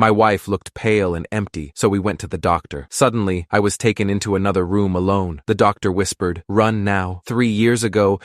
My wife looked pale and empty, so we went to the doctor. Suddenly, I was taken into another room alone. The doctor whispered, "Run now. 3 years ago,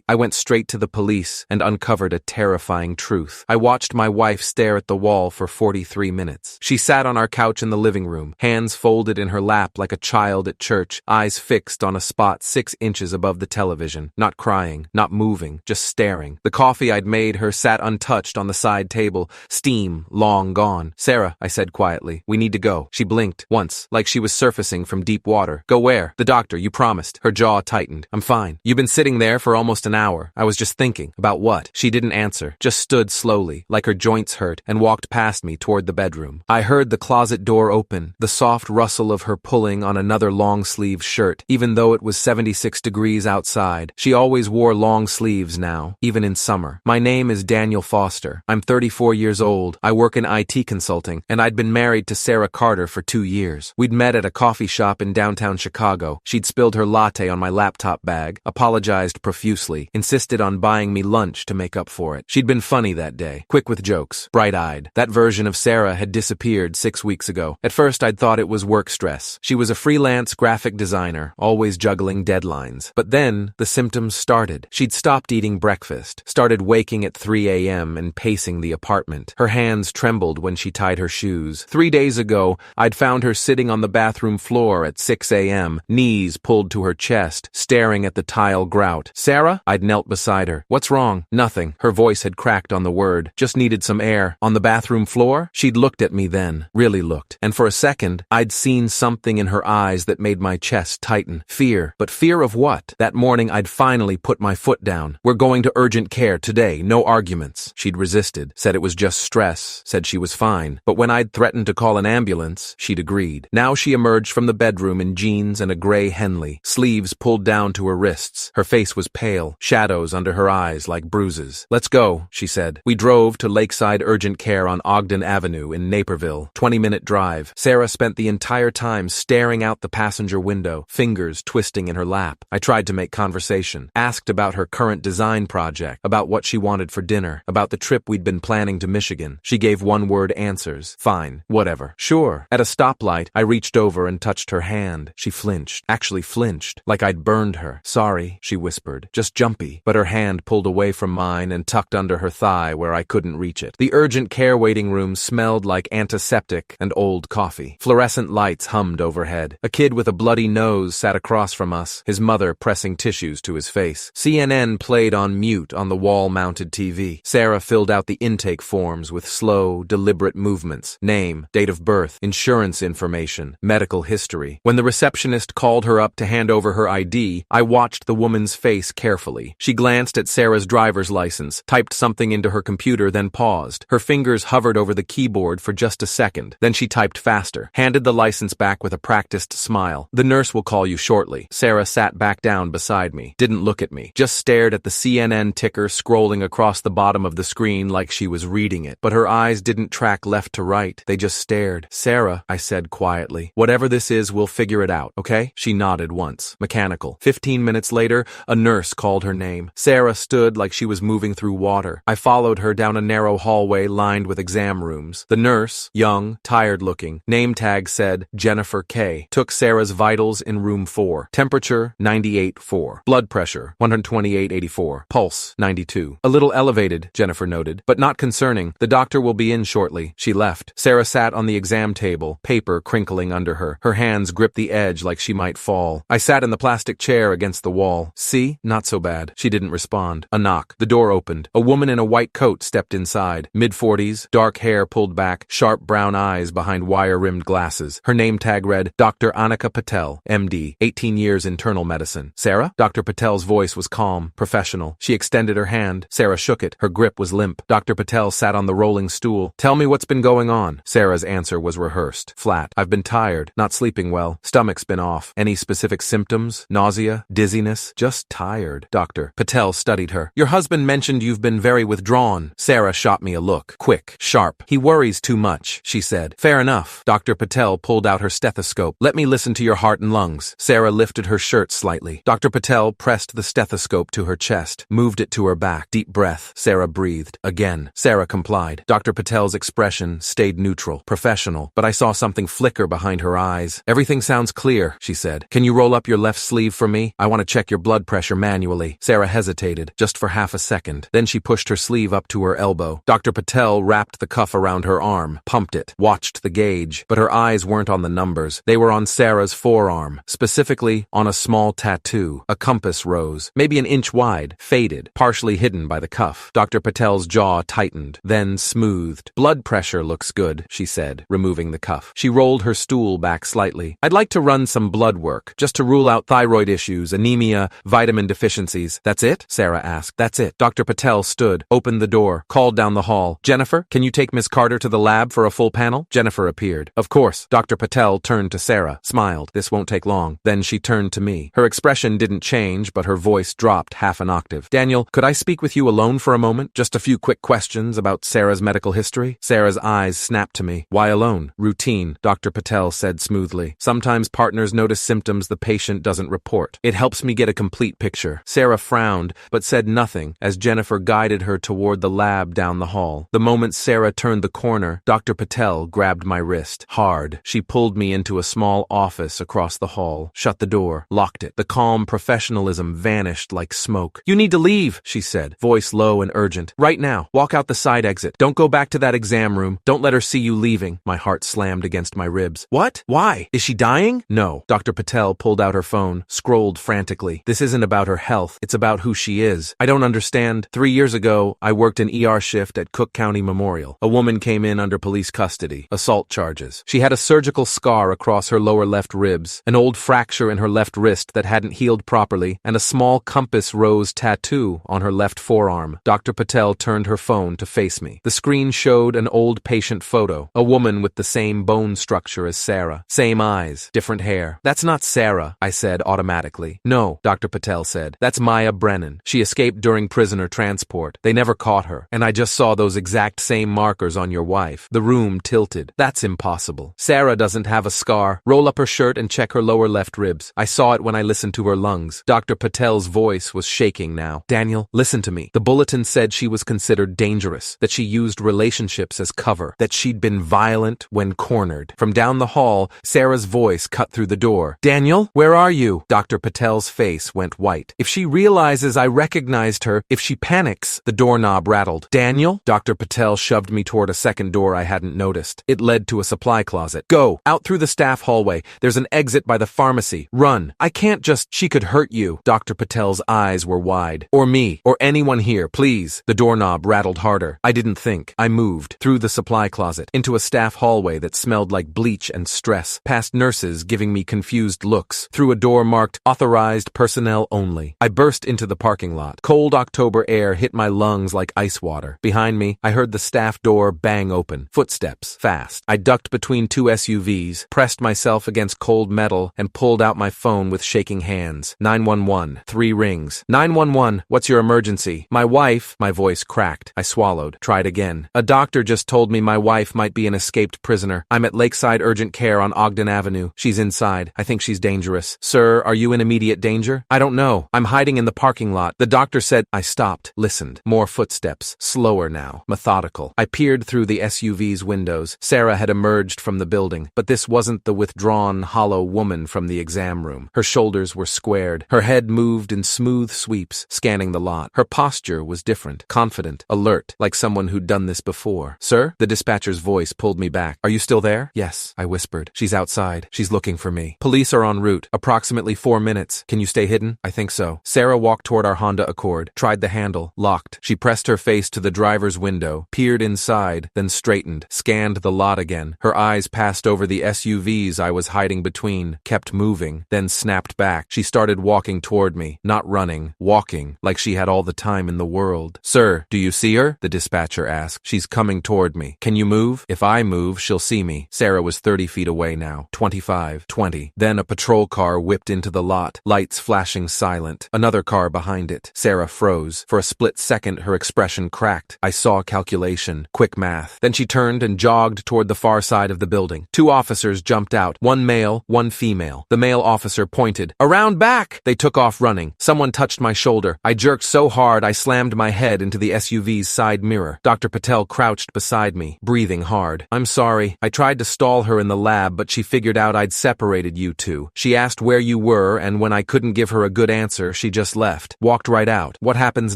I went straight to the police and uncovered a terrifying truth. I watched my wife stare at the wall for 43 minutes. She sat on our couch in the living room, hands folded in her lap like a child at church, eyes fixed on a spot 6 inches above the television, not crying, not moving, just staring. The coffee I'd made her sat untouched on the side table, steam long gone. "Sarah," I said quietly, "we need to go." She blinked once, like she was surfacing from deep water. "Go where?" "The doctor, you promised." Her jaw tightened. "I'm fine." "You've been sitting there for almost an hour." "I was just thinking." "About what?" She didn't answer, just stood slowly, like her joints hurt, and walked past me toward the bedroom. I heard the closet door open, the soft rustle of her pulling on another long-sleeve shirt. Even though it was 76 degrees outside, she always wore long sleeves now, even in summer. "My name is Daniel Foster. I'm 34 years old. I work in IT consulting, and I'd been married to Sarah Carter for 2 years. We'd met at a coffee shop in downtown Chicago. She'd spilled her latte on my laptop bag, apologized profusely, insisted on buying me lunch to make up for it. She'd been funny that day, quick with jokes, bright-eyed. That version of Sarah had disappeared 6 weeks ago. At first I'd thought it was work stress. She was a freelance graphic designer, always juggling deadlines. But then the symptoms started. She'd stopped eating breakfast, started waking at 3 a.m. and pacing the apartment. Her hands trembled when she tied her shoes. 3 days ago, I'd found her sitting on the bathroom floor at 6 a.m., knees pulled to her chest, staring at the tile grout. "Sarah?" I'd knelt beside her. "What's wrong?" "Nothing." Her voice had cracked on the word. "Just needed some air." "On the bathroom floor?" She'd looked at me then, really looked, and for a second, I'd seen something in her eyes that made my chest tighten. Fear. But fear of what? That morning, I'd finally put my foot down. "We're going to urgent care today, no arguments." She'd resisted, said it was just stress, said she was fine. But when I'd threatened to call an ambulance, she'd agreed. Now she emerged from the bedroom in jeans and a gray Henley, sleeves pulled down to her wrists. Her face was pale, shadows under her eyes like bruises. "Let's go," she said. We drove to Lakeside Urgent Care on Ogden Avenue in Naperville, 20-minute drive. Sarah spent the entire time staring out the passenger window, fingers twisting in her lap. I tried to make conversation, asked about her current design project, about what she wanted for dinner, about the trip we'd been planning to Michigan. She gave one-word answers. Fine, whatever. Sure. At a stoplight, I reached over and touched her hand. She flinched, actually flinched, like I'd burned her. "Sorry," she whispered, "just jumpy." But her hand pulled away from mine and tucked under her thigh where I couldn't reach it. The urgent care waiting room smelled like antiseptic and old coffee. Fluorescent lights hummed overhead. A kid with a bloody nose sat across from us, his mother pressing tissues to his face. CNN played on mute on the wall-mounted TV. Sarah filled out the intake forms with slow, deliberate movements. Name, date of birth, insurance information, medical history. When the receptionist called her up to hand over her ID, I watched the woman's face carefully. She glanced at Sarah's driver's license, typed something into her computer, then paused. Her fingers hovered over the keyboard for just a second. Then she typed faster, handed the license back with a practiced smile. "The nurse will call you shortly." Sarah sat back down beside me, didn't look at me, just stared at the CNN ticker scrolling across the bottom of the screen like she was reading it. But her eyes didn't track left to right, they just stared. "Sarah," I said quietly, "whatever this is, we'll figure it out, okay?" She nodded once, mechanical. 15 minutes later, a nurse called her name. Sarah stood like she was moving through water. I followed her down a narrow hallway lined with exam rooms. The nurse, young, tired-looking, name tag said Jennifer K., took Sarah's vitals in room 4. Temperature, 98.4. Blood pressure, 128/84. Pulse, 92. "A little elevated," Jennifer noted, "but not concerning. The doctor will be in shortly." She left. Sarah sat on the exam table, paper crinkling under her. Her hands gripped the edge like she might fall. I sat in the plastic chair against the wall. "See? Not so bad." She didn't respond. A knock. The door opened. A woman in a white coat stepped inside. Mid-40s, dark hair pulled back, sharp brown eyes behind wire-rimmed glasses. Her name tag read, Dr. Annika Patel, MD, 18 years internal medicine. "Sarah?" Dr. Patel's voice was calm, professional. She extended her hand. Sarah shook it. Her grip was limp. Dr. Patel sat on the rolling stool. "Tell me what's been going on." Sarah's answer was rehearsed, flat. "I've been tired, not sleeping well. Stomach's been off. Any specific symptoms? Nausea? Dizziness? Just tired." Dr. Patel studied her. "Your husband mentioned you've been very withdrawn." Sarah shot me a look. Quick, sharp. "He worries too much," she said. "Fair enough." Dr. Patel pulled out her stethoscope. "Let me listen to your heart and lungs." Sarah lifted her shirt slightly. Dr. Patel pressed the stethoscope to her chest, moved it to her back. Deep breath. Sarah breathed. Again. Sarah complied. Dr. Patel's expression expression stayed neutral, professional, but I saw something flicker behind her eyes. Everything sounds clear, she said. Can you roll up your left sleeve for me? I want to check your blood pressure manually. Sarah hesitated, just for half a second. Then she pushed her sleeve up to her elbow. Dr. Patel wrapped the cuff around her arm, pumped it, watched the gauge, but her eyes weren't on the numbers. They were on Sarah's forearm, specifically on a small tattoo. A compass rose, maybe an inch wide, faded, partially hidden by the cuff. Dr. Patel's jaw tightened, then smoothed. Blood pressure looks good, she said, removing the cuff. She rolled her stool back slightly. I'd like to run some blood work, just to rule out thyroid issues, anemia, vitamin deficiencies. That's it? Sarah asked. That's it. Dr. Patel stood, opened the door, called down the hall. Jennifer, can you take Miss Carter to the lab for a full panel? Jennifer appeared. Of course. Dr. Patel turned to Sarah, smiled. This won't take long. Then she turned to me. Her expression didn't change, but her voice dropped half an octave. Daniel, could I speak with you alone for a moment? Just a few quick questions about Sarah's medical history? Sarah's eyes snapped to me. Why alone? Routine, Dr. Patel said smoothly. Sometimes partners notice symptoms the patient doesn't report. It helps me get a complete picture. Sarah frowned, but said nothing as Jennifer guided her toward the lab down the hall. The moment Sarah turned the corner, Dr. Patel grabbed my wrist. Hard. She pulled me into a small office across the hall, shut the door, locked it. The calm professionalism vanished like smoke. You need to leave, she said, voice low and urgent. Right now. Walk out the side exit. Don't go back to that exam room. Don't let her see you leaving. My heart slammed against my ribs. What? Why? Is she dying? No. Dr. Patel pulled out her phone, scrolled frantically. This isn't about her health. It's about who she is. I don't understand. 3 years ago, I worked an ER shift at Cook County Memorial. A woman came in under police custody. Assault charges. She had a surgical scar across her lower left ribs, an old fracture in her left wrist that hadn't healed properly, and a small compass rose tattoo on her left forearm. Dr. Patel turned her phone to face me. The screen showed an old patient photo, a woman with the same bone structure as Sarah. Same eyes, different hair. That's not Sarah, I said automatically. No, Dr. Patel said. That's Maya Brennan. She escaped during prisoner transport. They never caught her. And I just saw those exact same markers on your wife. The room tilted. That's impossible. Sarah doesn't have a scar. Roll up her shirt and check her lower left ribs. I saw it when I listened to her lungs. Dr. Patel's voice was shaking now. Daniel, listen to me. The bulletin said she was considered dangerous, that she used relationships as cover, that she'd been violent when cornered. From down the hall, Sarah's voice cut through the door. Daniel, where are you? Dr. Patel's face went white. If she realizes I recognized her, if she panics, the doorknob rattled. Daniel? Dr. Patel shoved me toward a second door I hadn't noticed. It led to a supply closet. Go, out through the staff hallway. There's an exit by the pharmacy. Run. I can't just, she could hurt you. Dr. Patel's eyes were wide. Or me, or anyone here, please. The doorknob rattled harder. I didn't think. I moved through the supply closet, into a staff hallway that smelled like bleach and stress, past nurses giving me confused looks, through a door marked authorized personnel only. I burst into the parking lot. Cold October air hit my lungs like ice water. Behind me, I heard the staff door bang open. Footsteps, fast. I ducked between two SUVs, pressed myself against cold metal, and pulled out my phone with shaking hands. 911. 3 rings. 911, what's your emergency? My wife, my voice cracked. I swallowed. Tried again. A doctor just told me my wife might be an escaped prisoner. I'm at Lakeside Urgent Care on Ogden Avenue. She's inside. I think she's dangerous. Sir, are you in immediate danger? I don't know. I'm hiding in the parking lot. The doctor said. I stopped, listened. More footsteps. Slower now. Methodical. I peered through the SUV's windows. Sarah had emerged from the building, but this wasn't the withdrawn, hollow woman from the exam room. Her shoulders were squared. Her head moved in smooth sweeps, scanning the lot. Her posture was different, confident, alert, like someone who'd done this before. Sir? The dispatcher's voice pulled me back. Are you still there? Yes, I whispered. She's outside. She's looking for me. Police are en route. Approximately 4 minutes. Can you stay hidden? I think so. Sarah walked toward our Honda Accord, tried the handle, locked. She pressed her face to the driver's window, peered inside, then straightened, scanned the lot again. Her eyes passed over the SUVs I was hiding between, kept moving, then snapped back. She started walking toward me, not running, walking, like she had all the time in the world. Sir, do you see her? The dispatcher asked. She's coming toward me. Can you move? If I move, she'll see me. Sarah was 30 feet away now. 25, 20. Then a patrol car whipped into the lot, lights flashing silent. Another car behind it. Sarah froze. For a split second, her expression cracked. I saw calculation, quick math. Then she turned and jogged toward the far side of the building. 2 officers jumped out, 1 male, 1 female. The male officer pointed. Around back! They took off running. Someone touched my shoulder. I jerked so hard I slammed my head into the SUV's side mirror. Dr. Patel crouched beside me. me, breathing hard. I'm sorry. I tried to stall her in the lab, but she figured out I'd separated you two. She asked where you were, and when I couldn't give her a good answer, she just left. Walked right out. What happens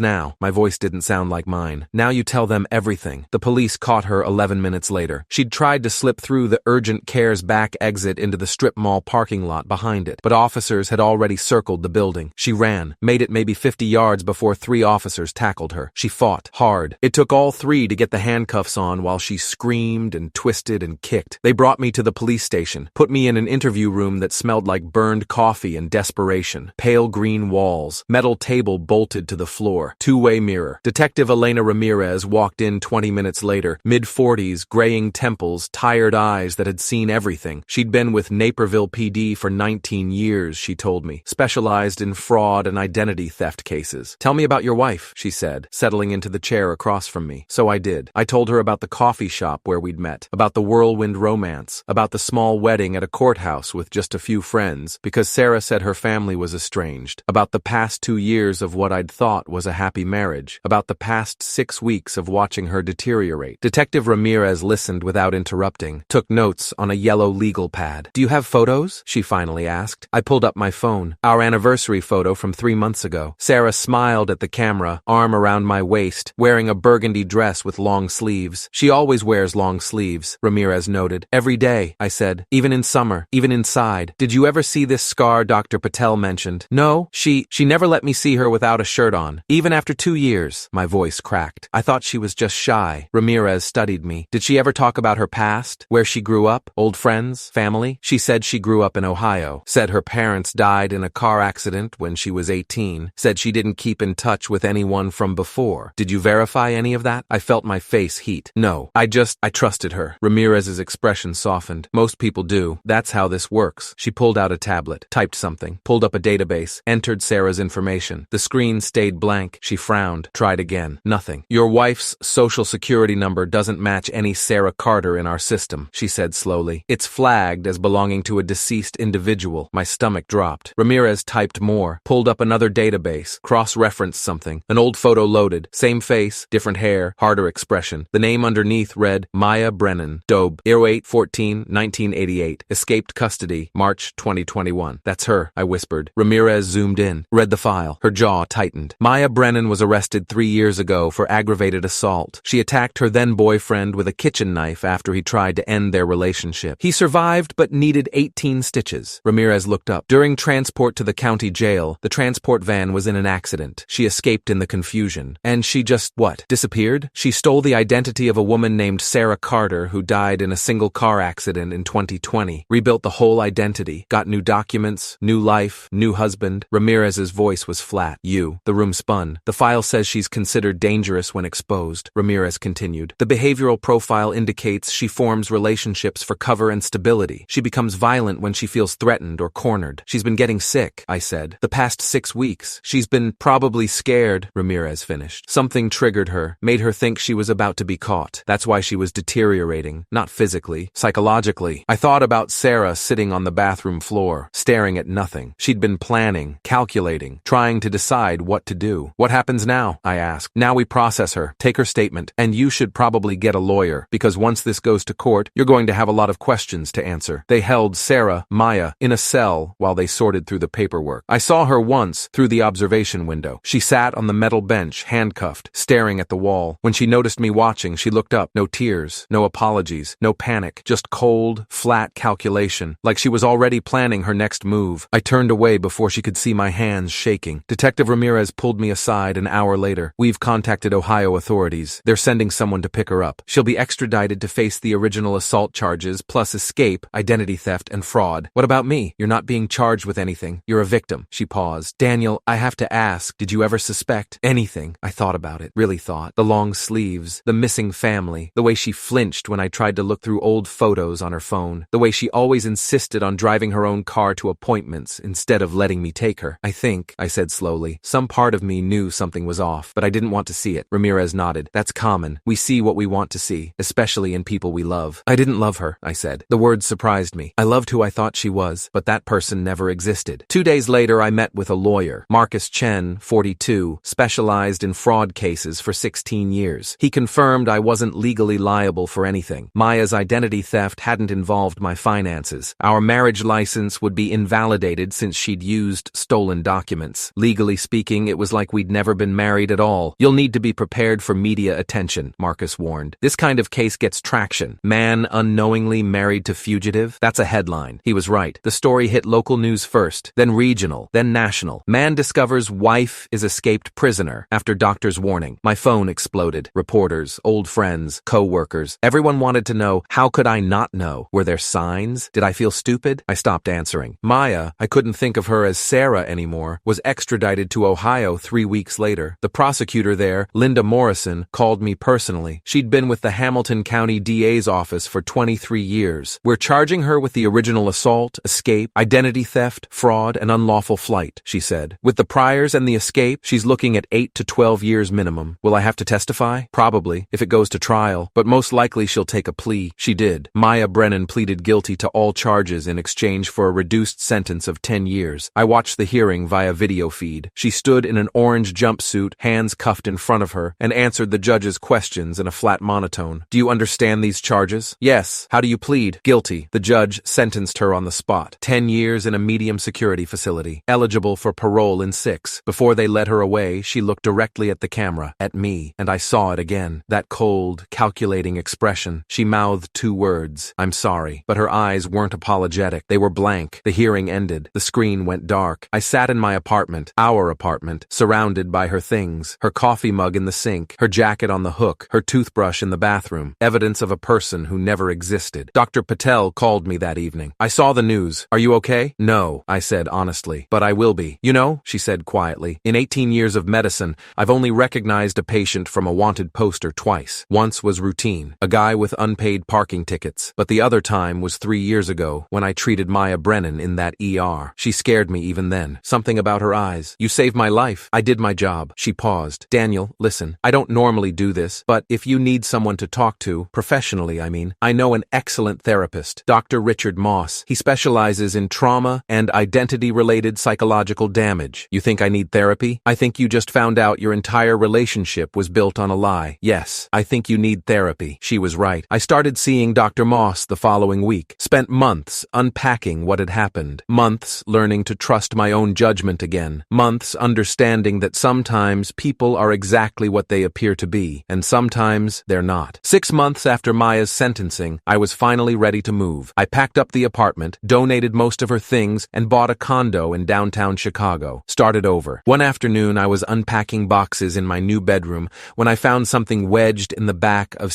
now? My voice didn't sound like mine. Now you tell them everything. The police caught her 11 minutes later. She'd tried to slip through the urgent care's back exit into the strip mall parking lot behind it, but officers had already circled the building. She ran, made it maybe 50 yards before 3 officers tackled her. She fought hard. It took all 3 to get the handcuffs on while she screamed and twisted and kicked. They brought me to the police station, put me in an interview room that smelled like burned coffee and desperation. Pale green walls, metal table bolted to the floor, two-way mirror. Detective Elena Ramirez walked in 20 minutes later, mid-40s, graying temples, tired eyes that had seen everything. She'd been with Naperville PD for 19 years, she told me, specialized in fraud and identity theft cases. Tell me about your wife, she said, settling into the chair across from me. So I did. I told her about the coffee shop where we'd met, about the whirlwind romance, about the small wedding at a courthouse with just a few friends, because Sarah said her family was estranged, about the past 2 years of what I'd thought was a happy marriage, about the past 6 weeks of watching her deteriorate. Detective Ramirez listened without interrupting, took notes on a yellow legal pad. Do you have photos? She finally asked. I pulled up my phone. Our anniversary photo from 3 months ago. Sarah smiled at the camera, arm around my waist, wearing a burgundy dress with long sleeves. She always wears long sleeves, Ramirez noted. Every day, I said. Even in summer, even inside. Did you ever see this scar Dr. Patel mentioned? No, she never let me see her without a shirt on. Even after 2 years. My voice cracked. I thought she was just shy. Ramirez studied me. Did she ever talk about her past? Where she grew up? Old friends? Family? She said she grew up in Ohio. Said her parents died in a car accident when she was 18. Said she didn't keep in touch with anyone from before. Did you verify any of that? I felt my face heat. No. I trusted her. Ramirez's expression softened. Most people do. That's how this works. She pulled out a tablet, typed something, pulled up a database, entered Sarah's information. The screen stayed blank. She frowned, tried again. Nothing. Your wife's social security number doesn't match any Sarah Carter in our system, she said slowly. It's flagged as belonging to a deceased individual. My stomach dropped. Ramirez typed more, pulled up another database, cross-referenced something. An old photo loaded. Same face, different hair, harder expression. The name underneath read Maya Brennan, Dobe, 08-14-1988. Escaped custody, March 2021. That's her, I whispered. Ramirez zoomed in, read the file. Her jaw tightened. Maya Brennan was arrested 3 years ago for aggravated assault. She attacked her then-boyfriend with a kitchen knife after he tried to end their relationship. He survived but needed 18 stitches. Ramirez looked up. During transport to the county jail, the transport van was in an accident. She escaped in the confusion. And she just, disappeared? She stole the identity of a woman named Sarah Carter who died in a single car accident in 2020. Rebuilt the whole identity. Got new documents, new life, new husband. Ramirez's voice was flat. The room spun. The file says she's considered dangerous when exposed. Ramirez continued. The behavioral profile indicates she forms relationships for cover and stability. She becomes violent when she feels threatened or cornered. She's been getting sick, I said. The past 6 weeks. She's been probably scared, Ramirez finished. Something triggered her, made her think she was about to be caught. That's why she was deteriorating. Not physically, psychologically. I thought about Sarah sitting on the bathroom floor, staring at nothing. She'd been planning, calculating, trying to decide what to do. What happens now? I asked. Now we process her, take her statement, and you should probably get a lawyer, because once this goes to court, you're going to have a lot of questions to answer. They held Sarah, Maya, in a cell while they sorted through the paperwork. I saw her once through the observation window. She sat on the metal bench, handcuffed, staring at the wall. When she noticed me watching, she looked up. No tears, no apologies, no panic, just cold, flat calculation, like she was already planning her next move. I turned away before she could see my hands shaking. Detective Ramirez pulled me aside an hour later. We've contacted Ohio authorities. They're sending someone to pick her up. She'll be extradited to face the original assault charges, plus escape, identity theft, and fraud. What about me? You're not being charged with anything. You're a victim. She paused. Daniel, I have to ask, did you ever suspect anything? I thought about it. Really thought. The long sleeves, the missing family, the way she flinched when I tried to look through old photos on her phone, the way she always insisted on driving her own car to appointments instead of letting me take her. I think, I said slowly, some part of me knew something was off, but I didn't want to see it. Ramirez nodded. That's common. We see what we want to see, especially in people we love. I didn't love her, I said. The words surprised me. I loved who I thought she was, but that person never existed. 2 days later, I met with a lawyer, Marcus Chen, 42, specialized in fraud cases for 16 years. He confirmed I wasn't wasn't legally liable for anything. Maya's identity theft hadn't involved my finances. Our marriage license would be invalidated since she'd used stolen documents. Legally speaking, it was like we'd never been married at all. You'll need to be prepared for media attention, Marcus warned. This kind of case gets traction. Man unknowingly married to fugitive? That's a headline. He was right. The story hit local news first, then regional, then national. Man discovers wife is escaped prisoner after doctor's warning. My phone exploded. Reporters, old friends, co-workers. Everyone wanted to know, how could I not know? Were there signs? Did I feel stupid? I stopped answering. Maya, I couldn't think of her as Sarah anymore, was extradited to Ohio 3 weeks later. The prosecutor there, Linda Morrison, called me personally. She'd been with the Hamilton County DA's office for 23 years. We're charging her with the original assault, escape, identity theft, fraud, and unlawful flight, she said. With the priors and the escape, she's looking at 8 to 12 years minimum. Will I have to testify? Probably, if it goes to trial, but most likely she'll take a plea. She did. Maya Brennan pleaded guilty to all charges in exchange for a reduced sentence of 10 years. I watched the hearing via video feed. She stood in an orange jumpsuit, hands cuffed in front of her, and answered the judge's questions in a flat monotone. Do you understand these charges? Yes. How do you plead? Guilty. The judge sentenced her on the spot. 10 years in a medium security facility. Eligible for parole in 6. Before they let her away, she looked directly at the camera, at me, and I saw it again. That cold, calculating expression. She mouthed 2 words. I'm sorry. But her eyes weren't apologetic. They were blank. The hearing ended. The screen went dark. I sat in my apartment, our apartment, surrounded by her things. Her coffee mug in the sink, her jacket on the hook, her toothbrush in the bathroom. Evidence of a person who never existed. Dr. Patel called me that evening. I saw the news. Are you okay? No, I said honestly. But I will be. You know, she said quietly, in 18 years of medicine, I've only recognized a patient from a wanted poster twice. Once was routine, a guy with unpaid parking tickets. But the other time was 3 years ago, when I treated Maya Brennan in that ER. She scared me even then. Something about her eyes. You saved my life. I did my job. She paused. Daniel, listen, I don't normally do this, but if you need someone to talk to, professionally I mean, I know an excellent therapist, Dr. Richard Moss. He specializes in trauma and identity-related psychological damage. You think I need therapy? I think you just found out your entire relationship was built on a lie. Yes, I think you need therapy. She was right. I started seeing Dr. Moss the following week. Spent months unpacking what had happened. Months learning to trust my own judgment again. Months understanding that sometimes people are exactly what they appear to be, and sometimes they're not. 6 months after Maya's sentencing, I was finally ready to move. I packed up the apartment, donated most of her things, and bought a condo in downtown Chicago. Started over. One afternoon, I was unpacking boxes in my new bedroom when I found something wedged in the back of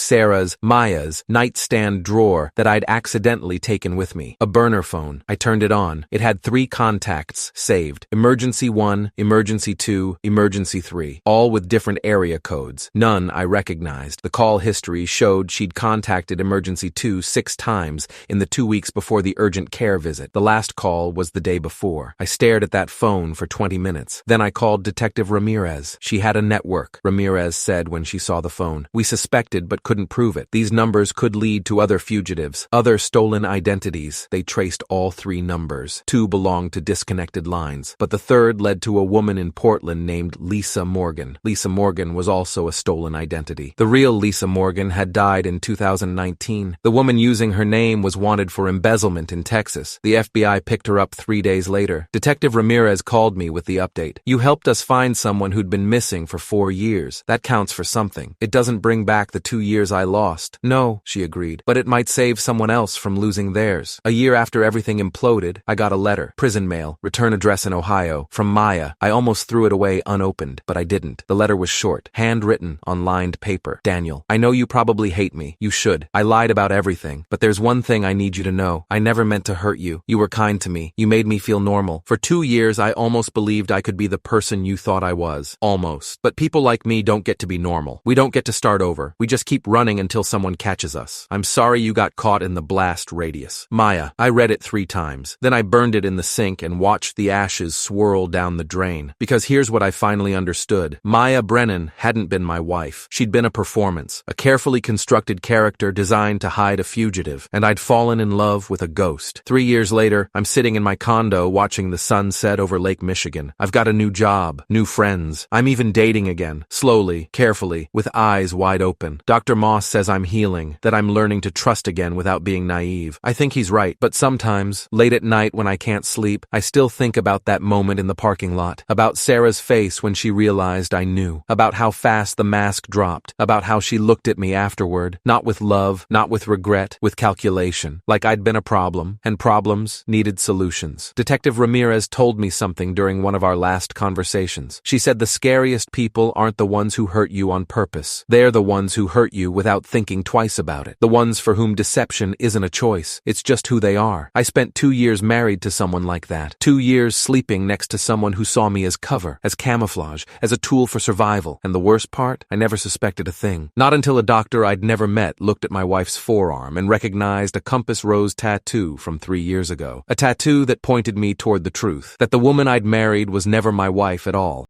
Maya's nightstand drawer that I'd accidentally taken with me. A burner phone. I turned it on. It had 3 contacts saved. Emergency 1, Emergency 2, Emergency 3. All with different area codes. None I recognized. The call history showed she'd contacted Emergency 2 6 times in the 2 weeks before the urgent care visit. The last call was the day before. I stared at that phone for 20 minutes. Then I called Detective Ramirez. She had a network, Ramirez said when she saw the phone. We suspected but couldn't prove it. These numbers could lead to other fugitives, other stolen identities. They traced all 3 numbers. 2 belonged to disconnected lines, but the 3rd led to a woman in Portland named Lisa Morgan. Lisa Morgan was also a stolen identity. The real Lisa Morgan had died in 2019. The woman using her name was wanted for embezzlement in Texas. The FBI picked her up 3 days later. Detective Ramirez called me with the update. You helped us find someone who'd been missing for 4 years. That counts for something. It doesn't bring back the 2 years I lost. No, she agreed, but it might save someone else from losing theirs. A year after everything imploded, I got a letter, prison mail, return address in Ohio, from Maya. I almost threw it away unopened, but I didn't. The letter was short, handwritten on lined paper. Daniel, I know you probably hate me. You should. I lied about everything, but there's one thing I need you to know. I never meant to hurt you. You were kind to me. You made me feel normal. For 2 years, I almost believed I could be the person you thought I was. Almost. But people like me don't get to be normal. We don't get to start over. We just keep running until someone catches us. I'm sorry you got caught in the blast radius. Maya, I read it 3 times. Then I burned it in the sink and watched the ashes swirl down the drain. Because here's what I finally understood. Maya Brennan hadn't been my wife. She'd been a performance, a carefully constructed character designed to hide a fugitive, and I'd fallen in love with a ghost. 3 years later, I'm sitting in my condo watching the sun set over Lake Michigan. I've got a new job, new friends. I'm even dating again, slowly, carefully, with eyes wide open. happen. Dr. Moss says I'm healing, that I'm learning to trust again without being naive. I think he's right, but sometimes, late at night when I can't sleep, I still think about that moment in the parking lot, about Sarah's face when she realized I knew, about how fast the mask dropped, about how she looked at me afterward, not with love, not with regret, with calculation, like I'd been a problem, and problems needed solutions. Detective Ramirez told me something during one of our last conversations. She said the scariest people aren't the ones who hurt you on purpose. They're the ones who hurt you without thinking twice about it. The ones for whom deception isn't a choice. It's just who they are. I spent 2 years married to someone like that. 2 years sleeping next to someone who saw me as cover, as camouflage, as a tool for survival. And the worst part? I never suspected a thing. Not until a doctor I'd never met looked at my wife's forearm and recognized a compass rose tattoo from 3 years ago. A tattoo that pointed me toward the truth. That the woman I'd married was never my wife at all.